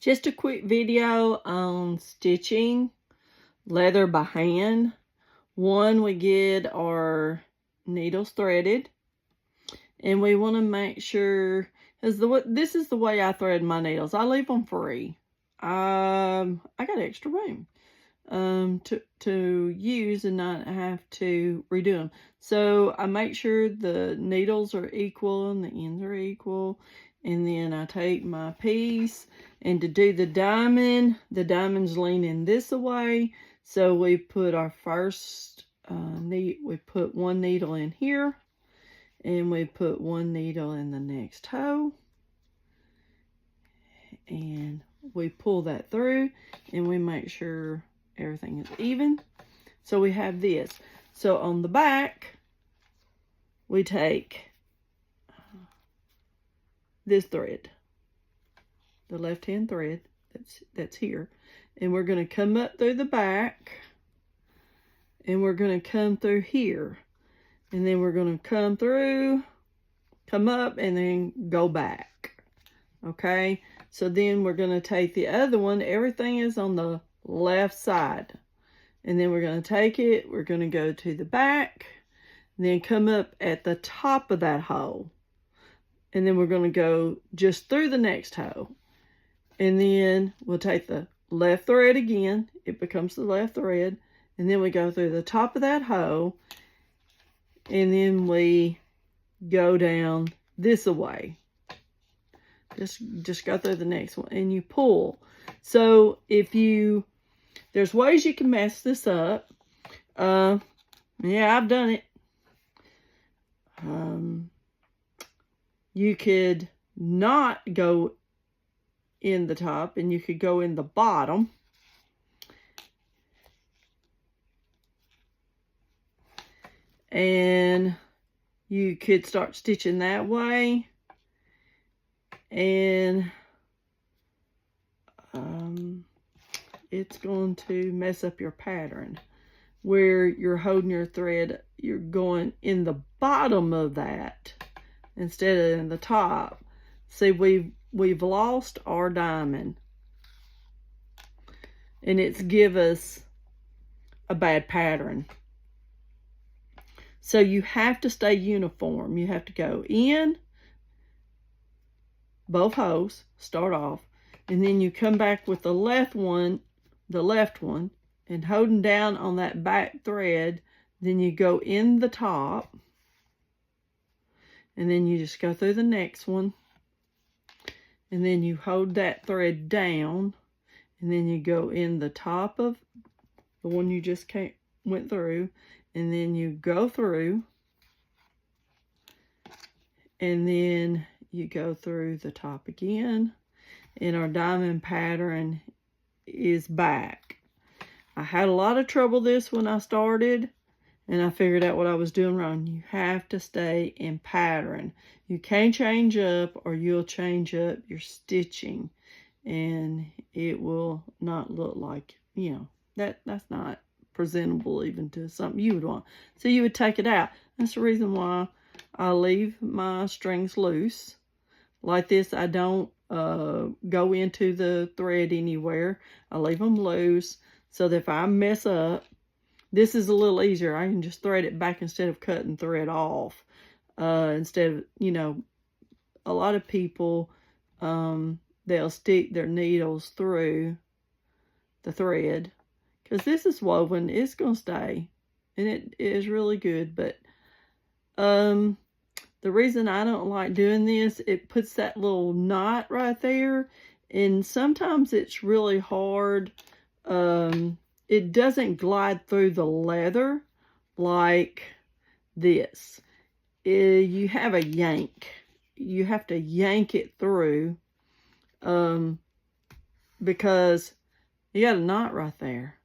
Just a quick video on stitching leather by hand. One, we get our needles threaded, and we want to make sure, this is the way I thread my needles. I leave them free. I got extra room to use and not have to redo them. So I make sure the needles are equal and the ends are equal. And then I take my piece, and to do the diamond's leaning this way. So we put our first we put one needle in here, and we put one needle in the next toe, and we pull that through, and we make sure everything is even. So we have this. So on the back, we take this thread, the left hand thread that's here, and we're going to come up through the back, and we're going to come through here, and then we're going to come up, and then go back. Okay, so then we're going to take the other one. Everything is on the left side, and then we're going to take it, we're going to go to the back, and then come up at the top of that hole, and then we're going to go just through the next hole, and then we'll take the left thread again, it becomes the left thread, and then we go through the top of that hole, and then we go down this way. Just go through the next one, and you pull. So there's ways you can mess this up. Yeah, I've done it. You could not go in the top, and you could go in the bottom. And you could start stitching that way. And it's going to mess up your pattern where you're holding your thread. You're going in the bottom of that instead of in the top. See, we've lost our diamond, and it's give us a bad pattern. So you have to stay uniform. You have to go in both holes, start off, and then you come back with the left one, and holding down on that back thread, then you go in the top, and then you just go through the next one, and then you hold that thread down, and then you go in the top of the one you just went through, and then you go through, and then you go through the top again, and our diamond pattern is back. I had a lot of trouble this when I started, and I figured out what I was doing wrong. You have to stay in pattern. You can't change up, or you'll change up your stitching, and it will not look like, that's not presentable even to something you would want. So you would take it out. That's the reason why I leave my strings loose like this. I don't go into the thread anywhere. I leave them loose so that if I mess up, this is a little easier. I can just thread it back instead of cutting thread off. Instead of, a lot of people, they'll stick their needles through the thread, because this is woven. It's going to stay, and it is really good. But the reason I don't like doing this, it puts that little knot right there, and sometimes it's really hard. It doesn't glide through the leather like this. You have a yank. You have to yank it through because you got a knot right there.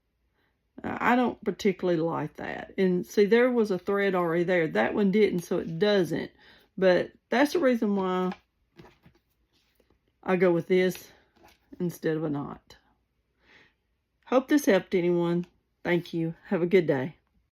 I don't particularly like that. And see, there was a thread already there. That one didn't, so it doesn't. But that's the reason why I go with this instead of a knot. Hope this helped anyone. Thank you. Have a good day.